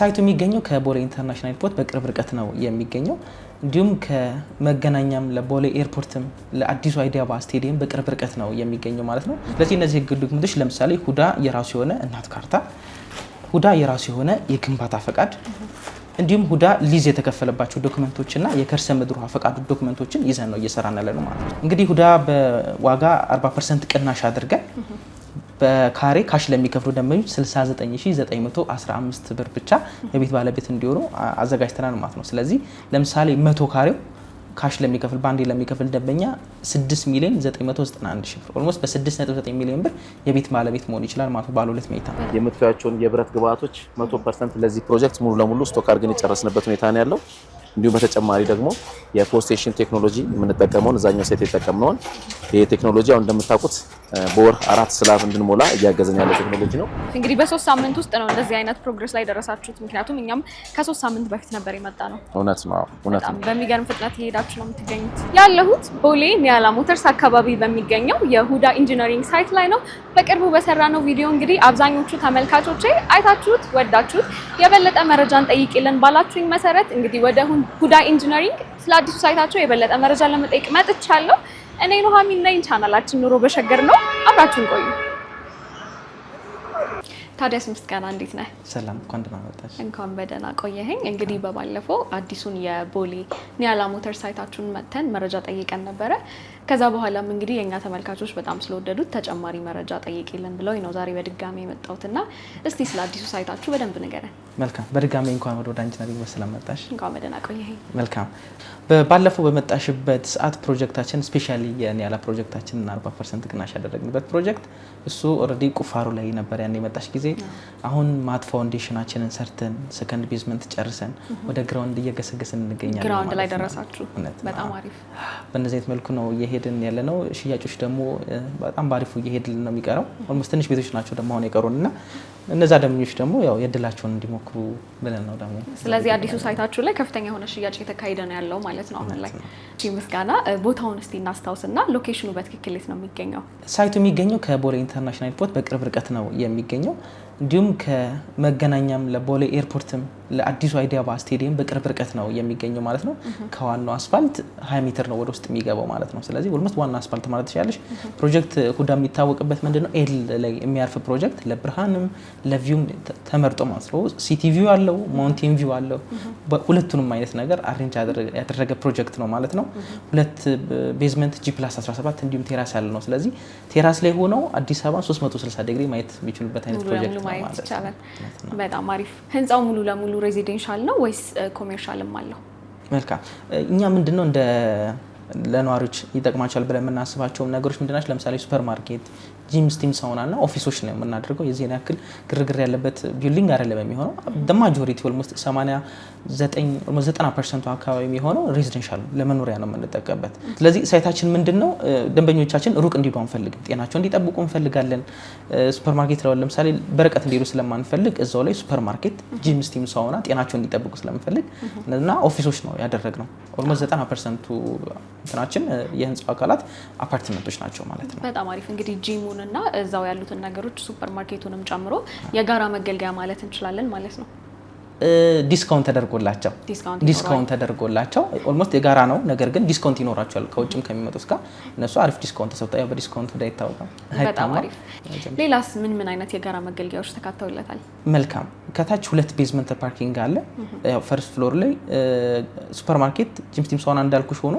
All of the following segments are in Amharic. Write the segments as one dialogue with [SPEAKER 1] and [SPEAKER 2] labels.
[SPEAKER 1] ሳይቱ የሚገኘው ከቦሌ ኢንተርናሽናል ኤርፖርት በቅርብ ርቀት ነው የሚገኘው። እንዲሁም ከመገናኛም ለቦሌ ኤርፖርትም ለአዲሱ አይዲያባ ስቴዲየም በቅርብ ርቀት ነው የሚገኘው ማለት ነው። ስለዚህ እነዚህ ህግ ዶክመንቶች ለምሳሌ ሁዳ የራሱ የሆነ እናት ካርታ፣ ሁዳ የራሱ የሆነ የግንባታ ፈቃድ እንዲሁም ሁዳ ሊዝ የተከፈለባቸው ዶክመንቶችና የከርሰ ምድር ውሃ ፈቃዱ ዶክመንቶችን ይዘን ነው እየሰራን ያለነው ማለት ነው። እንግዲህ ሁዳ በዋጋ 40% ቅናሽ አድርገን በካሬ ካሽ ለሚከፍሉ ደንበኞች 69915 ብር ብቻ የቤት ባለቤት እንዲሆኑ አዘጋጅተናል ማለት ነው። ስለዚህ ለምሳሌ 100 ካሬው ካሽ ለሚከፍል ባንዴ ለሚከፍል ደንበኛ 6,991,000 ብር ኦልሞስት በ6.9 ሚሊዮን ብር የቤት ባለቤት መሆን ይችላል ማለት ነው። ባለ ሁለት መኝታ
[SPEAKER 2] የምትፈያቸውን የብረት ግብአቶች 100% ለዚህ ፕሮጀክት ሙሉ ለሙሉ ስቶክ አድርገን የጨረስንበት ሁኔታ ነው ያለው። እንዲሁም በተጨማሪ ደግሞ የፖስቴሽን ቴክኖሎጂ የምንጠቀመውን እዛኛው ሴት የተጠቀምነውን ይሄ ቴክኖሎጂ አሁን እንደምታውቁት በወር 4 ስላብ እንድንሞላ እያገዘን ያለ ቴክኖሎጂ ነው።
[SPEAKER 3] እንግዲህ በ3 ሳምንት ውስጥ ነው እንደዚህ አይነት ፕሮግረስ ላይ ደረሳችሁት። ምክንያቱም እኛም ከ3 ሳምንት በፊት ነበር የመጣ ነው።
[SPEAKER 2] እውነት ነው።
[SPEAKER 3] በሚገርም ፍጥነት እየሄዳችሁ ነው የምትገኙት። ያለሁት ቦሌ ኒያላ ሞተርስ አካባቢ በሚገኘው የሁዳ ኢንጂነሪንግ ሳይት ላይ ነው። በቅርቡ በሰራነው ቪዲዮ እንግዲህ አብዛኞቹ ተመልካቾቼ አይታችሁት ወዳችሁት የበለጠ መረጃን ጠይቂልን ባላችሁኝ መሰረት እንግዲህ ወደ ሁዳ ኢንጂነሪንግ ስለ አዲሱ ሳይታቸው የበለጠ መረጃ ለመጠየቅ መጥቻለሁ። እኔ ኑሃሚን ነኝ። ቻናላችን ኑሮ በሸገር ነው። አብራችሁን ቆዩ። ታዲያስ ምስጋና እንዴት ነህ?
[SPEAKER 1] ሰላም፣ እንኳን ደህና መጣሽ።
[SPEAKER 3] እንኳን በደህና ቆየኸኝ። እንግዲህ በባለፈው አዲሱን የቦሌ ኒያላ ሞተር ሳይታችሁን መተን መረጃ ጠይቀን ነበረ። ከዛ በኋላም እንግዲህ የኛ ተመልካቾች በጣም ስለወደዱት ተጨማሪ መረጃ ጠይቂልን ብለው ነው ዛሬ በድጋሚ የመጣሁትና እስቲ ስለ አዲሱ ሳይታችሁ በደንብ ንገረን።
[SPEAKER 1] መልካም፣ በድጋሚ እንኳን ወደ ኢንጂነሪንግ በሰላም መጣሽ።
[SPEAKER 3] እንኳን በደህና ቆየኸኝ።
[SPEAKER 1] መልካም። ባለፈው በመጣሽበት ሰዓት ፕሮጀክታችን ስፔሻሊ የኒያላ ፕሮጀክታችንን 40% ቅናሽ ያደረግንበት ፕሮጀክት እሱ ኦልሬዲ ቁፋሩ ላይ ነበር ያን የመጣሽ ጊዜ። አሁን ማት ፋውንዴሽናችንን ሰርተን ሰከንድ ቤዝመንት ጨርሰን ወደ ግራውንድ እየገሰገስን እንገኛለን።
[SPEAKER 3] ግራውንድ ላይ ደረሳችሁ? በጣም አሪፍ።
[SPEAKER 1] በእነዚህ አይነት መልኩ ነው እየሄድን ያለ ነው። ሽያጮች ደግሞ በጣም ባሪፉ እየሄድልን ነው የሚቀረው። ኦልሞስት ትንሽ ቤቶች ናቸው ደግሞ አሁን የቀሩንና እነዛ ደምኞች ደግሞ ያው የድላቸውን እንዲሞክሩ ብለን ነው ደግሞ።
[SPEAKER 3] ስለዚህ አዲሱ ሳይታችሁ ላይ ከፍተኛ የሆነ ሽያጭ የተካሄደ ነው ያለው ማለት ነው አሁን ላይ። ምስጋና ቦታውን እስቲ እናስታውስና ሎኬሽኑ በትክክል የት ነው የሚገኘው?
[SPEAKER 1] ሳይቱ የሚገኘው ከቦሌ ኢንተርናሽናል ኤርፖርት በቅርብ ርቀት ነው የሚገኘው። እንዲሁም ከመገናኛም ለቦሌ ኤርፖርትም ለአዲሱ አይዲያባ ስቴዲየም በቅርብ ርቀት ነው የሚገኘው ማለት ነው። ከዋናው አስፋልት 20 ሜትር ነው ወደ ውስጥ የሚገባው ማለት ነው። ስለዚህ ኦልሞስት ዋና አስፋልት ማለት ትችላለሽ። ፕሮጀክት ሁዳ የሚታወቅበት ምንድነው? ኤል ላይ የሚያርፍ ፕሮጀክት ለብርሃንም ለቪውም ተመርጦ ማለት ነው። ሲቲ ቪው አለው፣ ማውንቴን ቪው አለው። ሁለቱንም አይነት ነገር አሬንጅ ያደረገ ፕሮጀክት ነው ማለት ነው። ሁለት ቤዝመንት G+17 እንዲሁም ቴራስ ያለ ነው። ስለዚህ ቴራስ ላይ ሆነው አዲስ አበባ 360 ዲግሪ ማየት የሚችሉበት አይነት ፕሮጀክት ነው ማለት ነው።
[SPEAKER 3] በጣም አሪፍ። ህንጻው ሙሉ ለሙሉ ሬዚደንሻል ነው ወይስ ኮሜርሻልም አለው?
[SPEAKER 1] መልካም። እኛ ምንድነው እንደ ለነዋሪዎች ይጠቅማቸዋል ብለን የምናስባቸው ነገሮች ምንድናቸው? ለምሳሌ ሱፐር ማርኬት፣ ጂም፣ ስቲም ሳውና እና ኦፊሶች ነው የምናደርገው። የዚህን ያክል ግርግር ያለበት ቢልዲንግ አይደለም የሚሆነው። ማጆሪቲ ኦልሞስት 89% አካባቢ የሚሆነው ሬዚደንሻል ለመኖሪያ ነው የምንጠቀምበት። ስለዚህ ሳይታችን ምንድነው ደንበኞቻችን ሩቅ እንዲሄዱ አንፈልግም። ጤናቸው እንዲጠብቁ እንፈልጋለን። ሱፐር ማርኬት ለምሳሌ በርቀት እንዲሄዱ ስለማንፈልግ እዛው ላይ ሱፐር ማርኬት፣ ጂም፣ ስቲም ሳውና ጤናቸው እንዲጠብቁ ስለምንፈልግ እና ኦፊሶች ነው ያደረግነው። ኦልሞስት 90% እንትናችን የህንጻው አካላት አፓርትመንቶች ናቸው ማለት ነው።
[SPEAKER 3] በጣም አሪፍ። እንግዲህ ጂሙን እና እዛው ያሉትን ነገሮች ሱፐር ማርኬቱንም ጨምሮ የጋራ መገልገያ ማለት እንችላለን ማለት ነው።
[SPEAKER 1] ዲስካውንት ተደርጎላቸው ኦልሞስት የጋራ ነው። ነገር ግን ዲስካውንት ይኖራቸዋል ከውጭም ከሚመጡት ጋር እነሱ አሪፍ ዲስካውንት ተሰጥቷል። ያው በዲስካውንት ወደ አይታወቅም።
[SPEAKER 3] በጣም አሪፍ። ሌላስ ምን አይነት የጋራ መገልገያዎች ተካተውለታል?
[SPEAKER 1] መልካም። ከታች 2 ቤዝመንት ፓርኪንግ አለ። ያው ፈርስት ፍሎር ላይ ሱፐር ማርኬት፣ ጂም፣ ስቲም ሳውና እንዳልኩሽ ሆኖ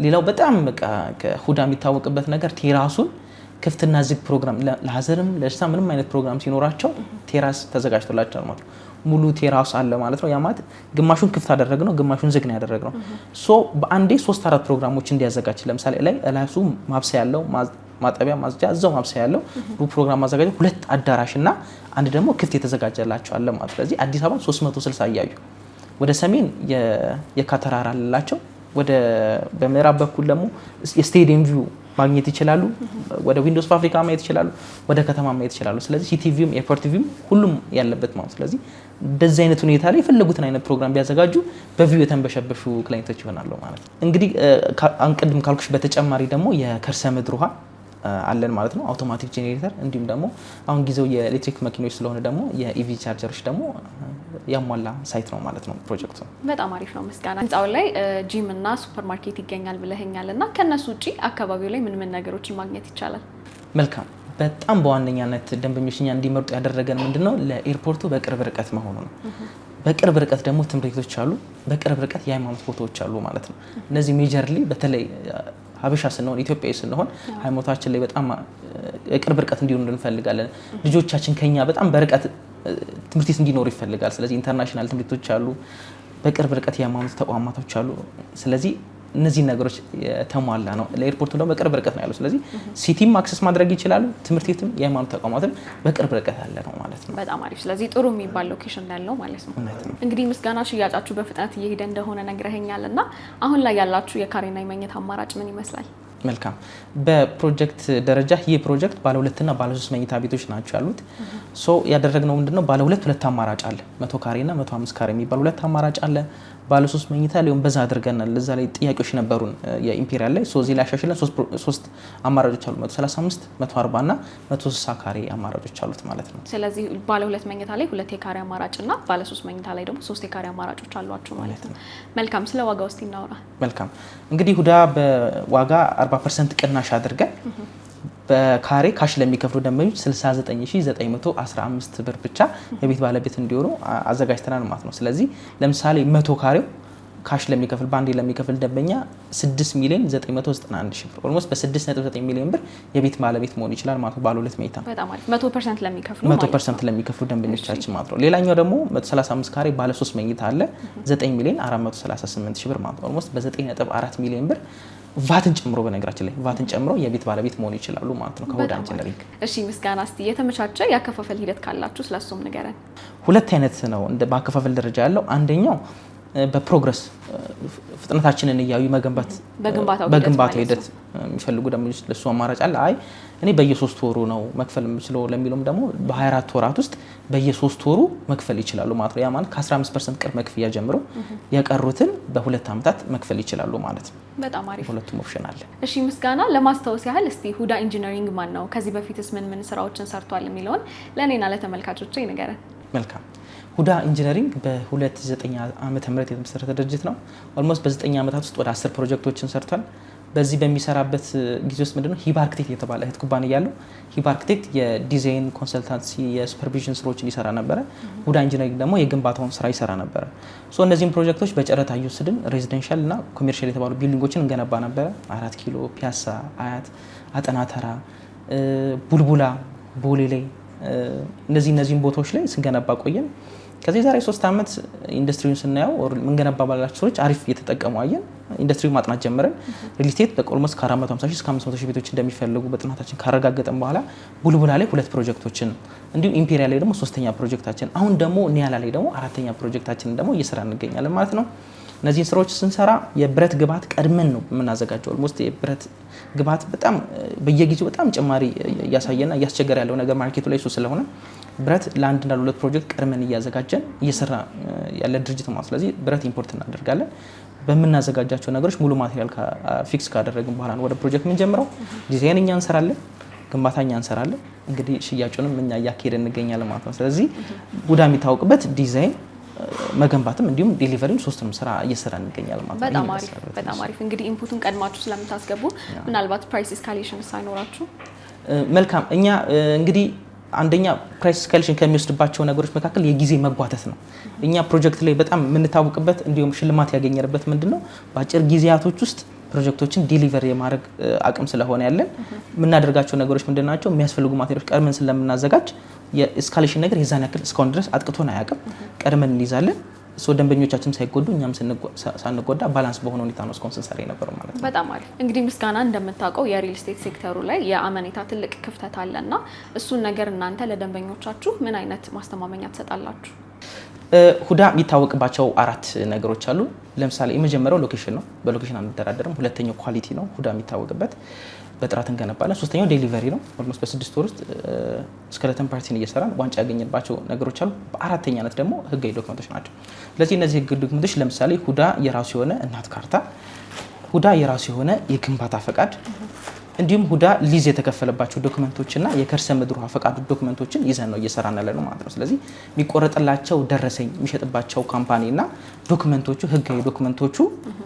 [SPEAKER 1] ሌላው በጣም በቃ ከሁዳ የሚታወቅበት ነገር ቴራሱን ክፍትና ዝግ ፕሮግራም ለሀዘርም ለደስታ ምንም አይነት ፕሮግራም ሲኖራቸው ቴራስ ተዘጋጅቶላቸዋል ማለት ነው። ሙሉ ቴራስ አለ ማለት ነው። ያ ማለት ግማሹን ክፍት አደረግነው፣ ግማሹን ዝግ ነው ያደረግነው። ሶ በአንዴ 3-4 ፕሮግራሞች እንዲያዘጋጅ ለምሳሌ ላይ እላሱ ማብሰያ ያለው ማጠቢያ ማጽጃ እዛው ማብሰያ ያለው ፕሮግራም ማዘጋጀት 2 አዳራሽና አንድ ደግሞ ክፍት የተዘጋጀላቸው አለ ማለት። ስለዚህ አዲስ አበባ 360 እያዩ ወደ ሰሜን የካተራራ አላቸው፣ ወደ በምዕራብ በኩል ደግሞ የስቴዲየም ቪው ማግኘት ይችላሉ። ወደ ዊንዶውስ ፋብሪካ ማየት ይችላሉ፣ ወደ ከተማ ማየት ይችላሉ። ስለዚህ ሲቲ ቪውም ኤርፖርት ቪውም ሁሉም ያለበት ማለት። ስለዚህ እንደዚህ አይነት ሁኔታ ላይ የፈለጉትን አይነት ፕሮግራም ቢያዘጋጁ በቪው የተንበሸበሹ ክላይንቶች ይሆናሉ ማለት ነው። እንግዲህ አንቀድም ካልኩሽ በተጨማሪ ደግሞ የከርሰ ምድር ውሃ አለን ማለት ነው። አውቶማቲክ ጄኔሬተር እንዲሁም ደግሞ አሁን ጊዜው የኤሌክትሪክ መኪኖች ስለሆነ ደግሞ የኢቪ ቻርጀሮች ደግሞ ያሟላ ሳይት ነው ማለት ነው ፕሮጀክቱ።
[SPEAKER 3] በጣም አሪፍ ነው። ምስጋና ህንጻው ላይ ጂም እና ሱፐርማርኬት ይገኛል ብለኸኛል እና ከነሱ ውጪ አካባቢው ላይ ምን ነገሮችን ማግኘት ይቻላል?
[SPEAKER 1] መልካም። በጣም በዋነኛነት ደንበኞች እኛ እንዲመርጡ ያደረገን ምንድነው ለኤርፖርቱ በቅርብ ርቀት መሆኑ ነው። በቅርብ ርቀት ደግሞ ትምህርት ቤቶች አሉ፣ በቅርብ ርቀት የሃይማኖት ቦታዎች አሉ ማለት ነው። እነዚህ ሜጀርሊ በተለይ ሀበሻ ስንሆን ኢትዮጵያዊ ስንሆን ሃይማኖታችን ላይ በጣም የቅርብ ርቀት እንዲሆኑ እንፈልጋለን። ልጆቻችን ከኛ በጣም በርቀት ትምህርት ቤት እንዲኖሩ ይፈልጋል። ስለዚህ ኢንተርናሽናል ትምህርት ቤቶች አሉ፣ በቅርብ ርቀት የሃይማኖት ተቋማቶች አሉ። ስለዚህ እነዚህ ነገሮች የተሟላ ነው። ለኤርፖርቱ ደግሞ በቅርብ ርቀት ነው ያለው። ስለዚህ ሲቲም አክሰስ ማድረግ ይችላሉ፣ ትምህርት ቤትም የሃይማኖት ተቋማትም በቅርብ ርቀት ያለ ነው ማለት ነው።
[SPEAKER 3] በጣም አሪፍ። ስለዚህ ጥሩ የሚባል ሎኬሽን ያለው ማለት ነው። እንግዲህ ምስጋና ሽያጫችሁ በፍጥነት እየሄደ እንደሆነ ነግረኸኛል እና አሁን ላይ ያላችሁ የካሬና የመኝታ አማራጭ ምን ይመስላል?
[SPEAKER 1] መልካም። በፕሮጀክት ደረጃ ይህ ፕሮጀክት ባለ 2 እና ባለ 3 መኝታ ቤቶች ናቸው ያሉት። ሶ ያደረግነው ምንድነው ባለ 2 አማራጭ አለ። 100 ካሬ እና 105 ካሬ የሚባል 2 አማራጭ አለ። ባለ 3 መኝታ ሊሆን በዛ አድርገናል። ለዛ ላይ ጥያቄዎች ነበሩን የኢምፔሪያል ላይ ሶ እዚህ ላይ አሻሽለን 3 አማራጮች አሉ። 135፣ 140 እና 160 ካሬ አማራጮች አሉት ማለት ነው።
[SPEAKER 3] ስለዚህ ባለ 2 መኝታ ላይ 2 የካሬ አማራጭ እና ባለ 3 መኝታ ላይ ደግሞ 3 የካሬ አማራጮች አሏቸው ማለት ነው። መልካም። ስለ ዋጋ ውስጥ እናውራ። መልካም።
[SPEAKER 1] እንግዲህ ሁዳ በዋጋ 40% ቅናሽ አድርገን በካሬ ካሽ ለሚከፍሉ ደንበኞች 69915 ብር ብቻ የቤት ባለቤት እንዲሆኑ አዘጋጅተናል ማለት ነው። ስለዚህ ለምሳሌ 100 ካሬው ካሽ ለሚከፍል ባንዴ ለሚከፍል ደንበኛ 6,991,000 ብር ኦልሞስት በ6.9 ሚሊዮን ብር የቤት ባለቤት መሆን ይችላል ማለት ነው። ባለ 2 መኝታ
[SPEAKER 3] በጣም አሪፍ 100% ለሚከፍሉ
[SPEAKER 1] 100% ለሚከፍሉ ደንበኞቻችን ማለት ነው። ሌላኛው ደግሞ 135 ካሬ ባለ 3 መኝታ አለ 9,438,000 ብር ማለት ነው። ኦልሞስት በ9.4 ሚሊዮን ብር ቫትን ጨምሮ በነገራችን ላይ ቫትን ጨምሮ የቤት ባለቤት መሆን ይችላሉ ማለት ነው ከሁዳ ኢንጂነሪንግ።
[SPEAKER 3] እሺ ምስጋና፣ እስቲ የተመቻቸ ያከፋፈል ሂደት ካላችሁ ስለሱም ንገረን።
[SPEAKER 1] ሁለት አይነት ነው እንደ በአከፋፈል ደረጃ ያለው። አንደኛው በፕሮግረስ ፍጥነታችንን እያዩ መገንባት በግንባታው ሂደት የሚፈልጉ ደንበኞች ለሱ አማራጭ አለ። አይ እኔ በየ3 ወሩ ነው መክፈል የምችለው ለሚሉም ደግሞ በ24 ወራት ውስጥ በየ3 ወሩ መክፈል ይችላሉ ማለት ነው። ያ ማለት ከ15% ቅድመ ክፍያ ጀምሮ የቀሩትን በ2 ዓመታት መክፈል ይችላሉ ማለት ነው።
[SPEAKER 3] በጣም አሪፍ።
[SPEAKER 1] ሁለቱም ኦፕሽን አለ።
[SPEAKER 3] እሺ ምስጋና፣ ለማስታወስ ያህል እስቲ ሁዳ ኢንጂነሪንግ ማን ነው፣ ከዚህ በፊትስ ምን ስራዎችን ሰርቷል የሚለውን ለእኔና ለተመልካቾቼ ንገረን።
[SPEAKER 1] መልካም። ሁዳ ኢንጂነሪንግ በ2009 ዓመተ ምህረት የተመሰረተ ድርጅት ነው። ኦልሞስት በ9 ዓመታት ውስጥ ወደ 10 ፕሮጀክቶችን ሰርቷል። በዚህ በሚሰራበት ጊዜ ውስጥ ምንድነው ሂባ አርክቴክት የተባለ እህት ኩባንያ ያለው ሂባ አርክቴክት የዲዛይን ኮንሰልታንሲ የሱፐርቪዥን ስራዎችን ይሰራ ነበረ። ሁዳ ኢንጂነሪንግ ደግሞ የግንባታውን ስራ ይሰራ ነበረ። ሶ እነዚህም ፕሮጀክቶች በጨረታ እየወሰድን ሬዚደንሻል እና ኮሜርሻል የተባሉ ቢልዲንጎችን እንገነባ ነበረ። 4 ኪሎ፣ ፒያሳ፣ አያት፣ አጠናተራ፣ ቡልቡላ፣ ቦሌ ላይ እነዚህን ቦታዎች ላይ ስንገነባ ቆየን። ከዚህ ዛሬ 3 ዓመት ኢንዱስትሪውን ስናየው ምንገነባ ባላቸው ሰዎች አሪፍ እየተጠቀሙ አየን። ኢንዱስትሪውን ማጥናት ጀመረን። ሪል ስቴት በኦልሞስት ከ450 ሺህ እስከ 500 ሺህ ቤቶች እንደሚፈልጉ በጥናታችን ካረጋገጠን በኋላ ቡልቡላ ላይ 2 ፕሮጀክቶችን እንዲሁም ኢምፔሪያል ላይ ደግሞ 3ኛ ፕሮጀክታችን አሁን ደግሞ ኒያላ ላይ ደግሞ 4ኛ ፕሮጀክታችንን ደግሞ እየሰራ እንገኛለን ማለት ነው። እነዚህን ስራዎች ስንሰራ የብረት ግብዓት ቀድመን ነው የምናዘጋጀው። ኦልሞስት የብረት ግብዓት በጣም በየጊዜው በጣም ጭማሪ እያሳየና እያስቸገረ ያለው ነገር ማርኬቱ ላይ እሱ ስለሆነ ብረት ለ1 እና ለ2 ፕሮጀክት ቀድመን እያዘጋጀን እየሰራ ያለ ድርጅት ነው። ስለዚህ ብረት ኢምፖርት እናደርጋለን። በምናዘጋጃቸው ነገሮች ሙሉ ማቴሪያል ፊክስ ካደረግን በኋላ ነው ወደ ፕሮጀክት የምንጀምረው። ዲዛይን እኛ እንሰራለን፣ ግንባታ እኛ እንሰራለን። እንግዲህ ሽያጩንም እኛ እያካሄድን እንገኛለን ማለት ነው። ስለዚህ ሁዳ የሚታወቅበት ዲዛይን መገንባትም እንዲሁም ዴሊቨሪም ሶስቱንም ስራ እየሰራ እንገኛለን ማለት ነው።
[SPEAKER 3] በጣም አሪፍ። እንግዲህ ኢንፑቱን ቀድማችሁ ስለምታስገቡ ምናልባት ፕራይስ ኤስካሌሽን ሳይኖራችሁ
[SPEAKER 1] መልካም። እኛ እንግዲህ አንደኛ ፕራይስ ኤስካሌሽን ከሚወስድባቸው ነገሮች መካከል የጊዜ መጓተት ነው። እኛ ፕሮጀክት ላይ በጣም የምንታወቅበት እንዲሁም ሽልማት ያገኘንበት ምንድነው በአጭር ጊዜያቶች ውስጥ ፕሮጀክቶችን ዲሊቨር የማድረግ አቅም ስለሆነ ያለን የምናደርጋቸው ነገሮች ምንድናቸው? የሚያስፈልጉ ማቴሪያሎች ቀድመን ስለምናዘጋጅ የኤስካሌሽን ነገር የዛን ያክል እስካሁን ድረስ አጥቅቶን አያውቅም። ቀድመን እንይዛለን። ደንበኞቻችን ሳይጎዱ እኛም ሳንጎዳ ባላንስ በሆነ ሁኔታ ነው እስካሁን ስንሰራ የነበረው ማለት ነው።
[SPEAKER 3] በጣም አሪፍ። እንግዲህ ምስጋና እንደምታውቀው የሪል ስቴት ሴክተሩ ላይ የአመኔታ ትልቅ ክፍተት አለና እሱን ነገር እናንተ ለደንበኞቻችሁ ምን አይነት ማስተማመኛ ትሰጣላችሁ?
[SPEAKER 1] ሁዳ የሚታወቅባቸው 4 ነገሮች አሉ። ለምሳሌ የመጀመሪያው ሎኬሽን ነው። በሎኬሽን አንደራደርም። ሁለተኛው ኳሊቲ ነው። ሁዳ የሚታወቅበት በጥራት እንገነባለን። ሶስተኛው ዴሊቨሪ ነው። ኦልሞስት በ6 ወር ውስጥ ስኬለተን ፓርቲን እየሰራን ዋንጫ ያገኘባቸው ነገሮች አሉ። በአራተኛነት ደግሞ ህጋዊ ዶክመንቶች ናቸው። ስለዚህ እነዚህ ህጋዊ ዶክመንቶች ለምሳሌ ሁዳ የራሱ የሆነ እናት ካርታ፣ ሁዳ የራሱ የሆነ የግንባታ ፈቃድ፣ እንዲሁም ሁዳ ሊዝ የተከፈለባቸው ዶክመንቶችና የከርሰ ምድር ውሃ ፈቃዱ ዶክመንቶችን ይዘን ነው እየሰራን ያለነው ማለት ነው። ስለዚህ የሚቆረጥላቸው ደረሰኝ የሚሸጥባቸው ካምፓኒና ዶክመንቶቹ ህጋዊ ዶክመንቶቹ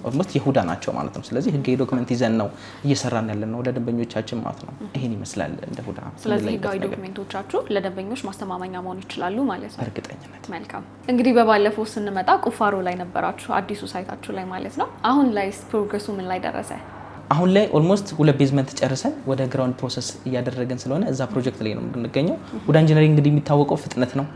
[SPEAKER 1] ኦልሞስት የሁዳ ናቸው ማለት ነው። ስለዚህ ህጋዊ ዶክመንት ይዘን ነው እየሰራን ያለነው ለደንበኞቻችን ማለት ነው። ይሄን ይመስላል እንደ ሁዳ።
[SPEAKER 3] ስለዚህ ህጋዊ ዶክመንቶቻችሁ ለደንበኞች ማስተማመኛ መሆን ይችላሉ ማለት ነው።
[SPEAKER 1] እርግጠኝነት።
[SPEAKER 3] መልካም። እንግዲህ በባለፈው ስንመጣ ቁፋሮ ላይ ነበራችሁ አዲሱ ሳይታችሁ ላይ ማለት ነው። አሁን ላይ ፕሮግረሱ ምን ላይ ደረሰ?
[SPEAKER 1] አሁን ላይ ኦልሞስት 2 ቤዝመንት ጨርሰን ወደ ግራውንድ ፕሮሰስ እያደረገን ስለሆነ እዛ ፕሮጀክት ላይ ነው የምንገኘው። ሁዳ ኢንጂነሪንግ እንግዲህ የሚታወቀው ፍጥነት ነው።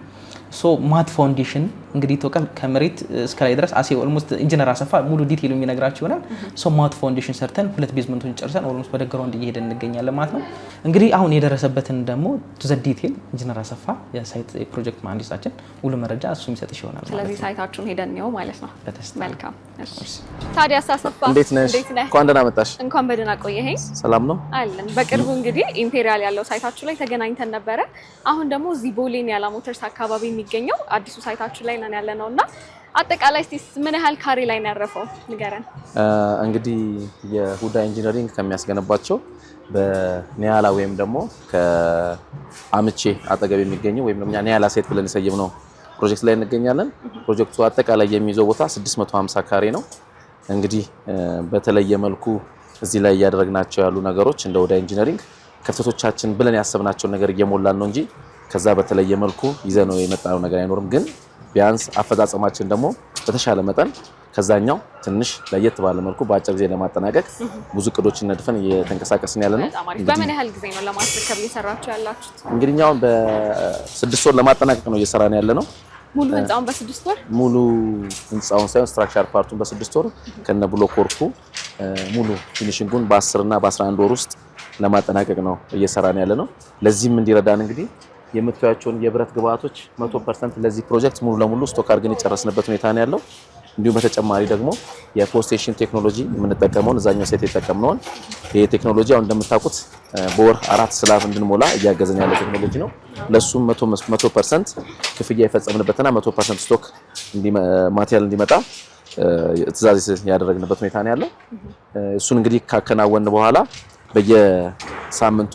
[SPEAKER 1] ሶ ማት ፋውንዴሽን እንግዲህ ተወቀል ከመሬት እስከ ላይ ድረስ አሴ ኦልሞስት ኢንጂነር አሰፋ ሙሉ ዲቴይሉ የሚነግራችሁ ይሆናል። ሶ ማት ፋውንዴሽን ሰርተን 2 ቤዝመንቶችን ጨርሰን ኦልሞስት ወደ ግራውንድ እየሄደን እንገኛለን ማለት ነው። እንግዲህ አሁን የደረሰበትን ደግሞ ቱ ዘ ዲቴይል ኢንጂነር አሰፋ የሳይት ፕሮጀክት መሀንዲሳችን ሙሉ መረጃ እሱ የሚሰጥሽ ይሆናል።
[SPEAKER 3] ስለዚህ ሳይታችሁን ሄደን ነው ማለት ነው።
[SPEAKER 1] በተስታ
[SPEAKER 3] መልካም። እሺ ታዲያ አሰፋ
[SPEAKER 2] እንዴት ነሽ? እንኳን ደህና መጣሽ።
[SPEAKER 3] እንኳን በደህና ቆየኸኝ።
[SPEAKER 2] ሰላም ነው
[SPEAKER 3] አለን። በቅርቡ እንግዲህ ኢምፔሪያል ያለው ሳይታችሁ ላይ ተገናኝተን ነበረ። አሁን ደግሞ እዚህ ቦሌ ኒያላ ሞተርስ አካባቢ የሚገኘው አዲሱ ሳይታችሁ ላይ ነን ያለነውና አጠቃላይ ምን ያህል ካሬ ላይ ነው ያረፈው ንገረን።
[SPEAKER 2] እንግዲህ የሁዳ ኢንጂነሪንግ ከሚያስገነባቸው በኒያላ ወይም ደግሞ ከአምቼ አጠገብ የሚገኘው ወይም ደግሞ ኒያላ ሴት ብለን የሰየምነው ፕሮጀክት ላይ እንገኛለን። ፕሮጀክቱ አጠቃላይ የሚይዘው ቦታ 650 ካሬ ነው። እንግዲህ በተለየ መልኩ እዚህ ላይ እያደረግናቸው ያሉ ነገሮች እንደ ሁዳ ኢንጂነሪንግ ክፍተቶቻችን ብለን ያሰብናቸው ነገር እየሞላን ነው እንጂ ከዛ በተለየ መልኩ ይዘነው የመጣው ነገር አይኖርም። ግን ቢያንስ አፈጻጸማችን ደግሞ በተሻለ መጠን ከዛኛው ትንሽ ለየት ባለ መልኩ በአጭር ጊዜ ለማጠናቀቅ ብዙ እቅዶችን ነድፈን እየተንቀሳቀስን ያለ ነው።
[SPEAKER 3] በምን ያህል ጊዜ ነው ለማስረከብ እየሰራችሁ ያላችሁት?
[SPEAKER 2] እንግዲህ እኛው በ6 ወር ለማጠናቀቅ ነው እየሰራን ያለ ነው።
[SPEAKER 3] ሙሉ ህንጻውን በ6 ወር?
[SPEAKER 2] ሙሉ ህንጻውን ሳይሆን ስትራክቸር ፓርቱን በ6 ወር ከነ ብሎክ ወርኩ ሙሉ ፊኒሺንጉን በ10 እና በ11 ወር ውስጥ ለማጠናቀቅ ነው እየሰራን ያለ ነው። ለዚህም እንዲረዳን እንግዲህ የምትያቸውን የብረት ግብአቶች 100% ለዚህ ፕሮጀክት ሙሉ ለሙሉ ስቶክ አድርገን የጨረስንበት ሁኔታ ነው ያለው። እንዲሁም በተጨማሪ ደግሞ የፖስቴሽን ቴክኖሎጂ የምንጠቀመውን እዛኛው ሴት የተጠቀምነውን ይሄ ቴክኖሎጂ አሁን እንደምታውቁት በወር 4 ስላብ እንድንሞላ እያገዘን ያለ ቴክኖሎጂ ነው። ለሱም 100% ክፍያ የፈጸምንበትና 100% ስቶክ ማቴሪያል እንዲመጣ ትዕዛዝ ያደረግንበት ሁኔታ ነው ያለው። እሱን እንግዲህ ካከናወን በኋላ በየሳምንቱ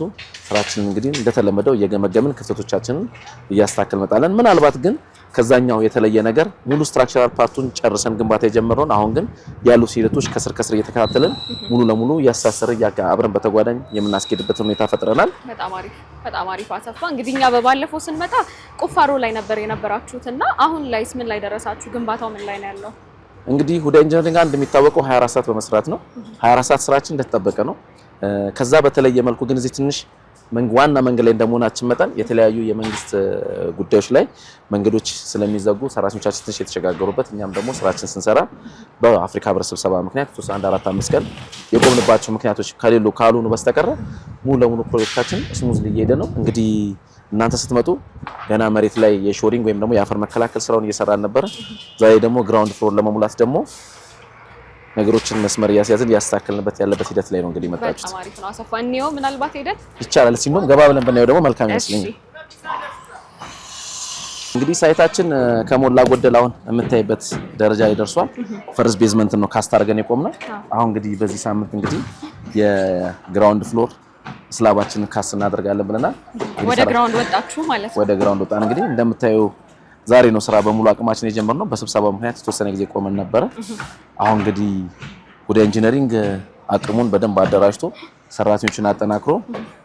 [SPEAKER 2] ስራችንን እንግዲህ እንደተለመደው እየገመገምን ክፍተቶቻችንን እያስተካከልን መጣለን። ምናልባት ግን ከዛኛው የተለየ ነገር ሙሉ ስትራክቸራል ፓርቱን ጨርሰን ግንባታ የጀመረውን አሁን ግን ያሉ ሂደቶች ከስር እየተከታተልን ሙሉ ለሙሉ እያሳሰረ አብረን በተጓዳኝ የምናስኬድበት ሁኔታ ፈጥረናል።
[SPEAKER 3] በጣም አሪፍ አሰፋ። እንግዲህ እኛ በባለፈው ስንመጣ ቁፋሮ ላይ ነበር የነበራችሁትና አሁን ላይስ ምን ላይ ደረሳችሁ? ግንባታው ምን ላይ ነው ያለው?
[SPEAKER 2] እንግዲህ ሁዳ ኢንጂነሪንግ እንደሚታወቀው 24 ሰዓት በመስራት ነው። 24 ሰዓት ስራችን እንደተጠበቀ ነው። ከዛ በተለየ መልኩ ግን እዚህ ትንሽ ዋና መንገድ ላይ እንደመሆናችን መጠን የተለያዩ የመንግስት ጉዳዮች ላይ መንገዶች ስለሚዘጉ ሰራተኞቻችን ትንሽ የተሸጋገሩበት እኛም ደግሞ ስራችን ስንሰራ በአፍሪካ ህብረት ስብሰባ ምክንያት 1 4 5 ቀን የቆምንባቸው ምክንያቶች ካልሆኑ በስተቀር ሙሉ ለሙሉ ፕሮጀክታችን ስሙዝሊ እየሄደ ነው። እንግዲህ እናንተ ስትመጡ ገና መሬት ላይ የሾሪንግ ወይም ደግሞ የአፈር መከላከል ስራውን እየሰራን ነበር። ዛሬ ደግሞ ግራውንድ ፍሎር ለመሙላት ደግሞ ነገሮችን መስመር እያስያዝን እያስተካከልንበት ያለበት ሂደት ላይ ነው እንግዲህ መጣችሁት።
[SPEAKER 3] በጣም አሪፍ ነው አሰፋ። እኔው ምናልባት ሄደን
[SPEAKER 2] ይቻላል ሲኖም ገባ ብለን ብናየው ደግሞ መልካም ይመስለኛል። እንግዲህ ሳይታችን ከሞላ ጎደል አሁን የምታይበት ደረጃ ላይ ደርሷል። ፈርስት ቤዝመንት ነው ካስት አድርገን የቆምነው። አሁን እንግዲህ በዚህ ሳምንት እንግዲህ የግራውንድ ፍሎር ስላባችንን ካስት እናደርጋለን ብለናል።
[SPEAKER 3] ወደ ግራውንድ ወጣችሁ ማለት ነው?
[SPEAKER 2] ወደ ግራውንድ ወጣን። እንግዲህ እንደምታዩ ዛሬ ነው ስራ በሙሉ አቅማችን የጀመርነው። በስብሰባው ምክንያት የተወሰነ ጊዜ ቆመን ነበረ። አሁን እንግዲህ ሁዳ ኢንጂነሪንግ አቅሙን በደንብ አደራጅቶ ሰራተኞችን አጠናክሮ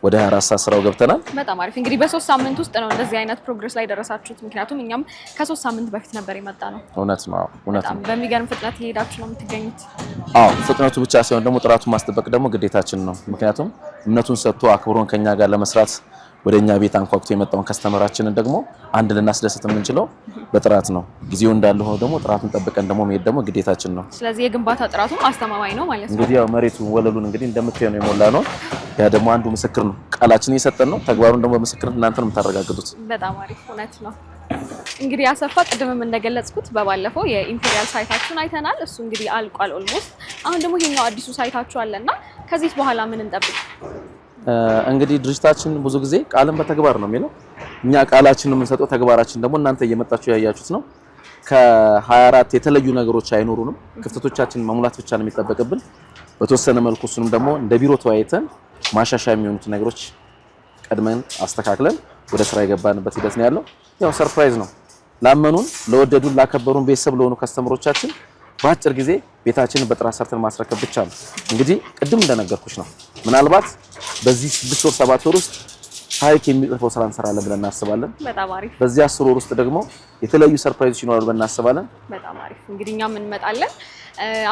[SPEAKER 2] ወደ 24 ሰዓት ስራው ገብተናል።
[SPEAKER 3] በጣም አሪፍ። እንግዲህ በ3 ሳምንት ውስጥ ነው እንደዚህ አይነት ፕሮግረስ ላይ ደረሳችሁት? ምክንያቱም እኛም ከ3 ሳምንት በፊት ነበር የመጣ ነው።
[SPEAKER 2] እውነት ነው። እውነት ነው።
[SPEAKER 3] በሚገርም ፍጥነት እየሄዳችሁ ነው የምትገኙት።
[SPEAKER 2] አዎ፣ ፍጥነቱ ብቻ ሳይሆን ደግሞ ጥራቱን ማስጠበቅ ደግሞ ግዴታችን ነው። ምክንያቱም እምነቱን ሰጥቶ አክብሮን ከኛ ጋር ለመስራት ወደኛ ቤት አንኳኩቶ የመጣውን ከስተመራችንን ደግሞ አንድ ልናስደስት የምንችለው በጥራት ነው። ጊዜው እንዳለ ሆኖ ደግሞ ጥራቱን ጠብቀን ደግሞ መሄድ ደግሞ ግዴታችን ነው።
[SPEAKER 3] ስለዚህ የግንባታ ጥራቱም አስተማማኝ ነው ማለት ነው።
[SPEAKER 2] እንግዲህ ያው መሬቱ ወለሉን እንግዲህ እንደምታዩ ነው የሞላ ነው። ያ ደግሞ አንዱ ምስክር ነው። ቃላችንን እየሰጠን ነው፣ ተግባሩን ደግሞ በምስክር እናንተ ነው የምታረጋግጡት።
[SPEAKER 3] በጣም አሪፍ እውነት ነው። እንግዲህ አሰፋ ቅድምም እንደገለጽኩት በባለፈው የኢምፔሪያል ሳይታችሁን አይተናል። እሱ እንግዲህ አልቋል ኦልሞስት። አሁን ደግሞ ይሄኛው አዲሱ ሳይታችሁ አለና ከዚህ በኋላ ምን እንጠብቅ?
[SPEAKER 2] እንግዲህ ድርጅታችን ብዙ ጊዜ ቃልን በተግባር ነው የሚለው። እኛ ቃላችንን የምንሰጠው ተግባራችን ደግሞ እናንተ እየመጣችሁ ያያችሁት ነው። ከ24 የተለዩ ነገሮች አይኖሩንም። ክፍተቶቻችንን መሙላት ብቻ ነው የሚጠበቅብን። በተወሰነ መልኩ እሱንም ደግሞ እንደ ቢሮ ተወያይተን ማሻሻያ የሚሆኑት ነገሮች ቀድመን አስተካክለን ወደ ስራ የገባንበት ሂደት ነው ያለው። ያው ሰርፕራይዝ ነው ላመኑን፣ ለወደዱን፣ ላከበሩን ቤተሰብ ለሆኑ ከስተመሮቻችን በአጭር ጊዜ ቤታችንን በጥራት ሰርተን ማስረከብ ብቻ ነው። እንግዲህ ቅድም እንደነገርኩሽ ነው ምናልባት በዚህ 6 ወር 7 ወር ውስጥ ታሪክ የሚጽፈው ስራ እንሰራለን ብለን እናስባለን።
[SPEAKER 3] በጣም አሪፍ።
[SPEAKER 2] በዚህ 10 ወር ውስጥ ደግሞ የተለያዩ ሰርፕራይዞች ይኖራሉ ብለን እናስባለን።
[SPEAKER 3] በጣም አሪፍ። እንግዲህ እኛም እንመጣለን።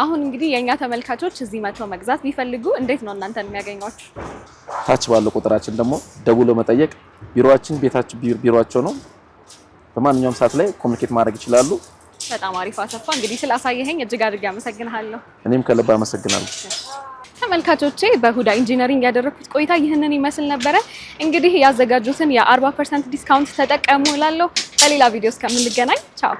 [SPEAKER 3] አሁን እንግዲህ የኛ ተመልካቾች እዚህ መጥተው መግዛት ቢፈልጉ እንዴት ነው እናንተን የሚያገኟችሁ?
[SPEAKER 2] ታች ባለው ቁጥራችን ደግሞ ደውሎ መጠየቅ፣ ቢሮአችን ቢሮአቸው ነው። በማንኛውም ሰዓት ላይ ኮሙኒኬት ማድረግ ይችላሉ።
[SPEAKER 3] በጣም አሪፍ አሰፋ፣ እንግዲህ ስላሳየኸኝ እጅግ አድርጌ አመሰግናለሁ።
[SPEAKER 2] እኔም ከልብ አመሰግናለሁ።
[SPEAKER 3] ተመልካቾቼ በሁዳ ኢንጂነሪንግ ያደረኩት ቆይታ ይህንን ይመስል ነበረ። እንግዲህ ያዘጋጁትን የ40% ዲስካውንት ተጠቀሙ እላለሁ። በሌላ ቪዲዮ እስከምንገናኝ ቻው።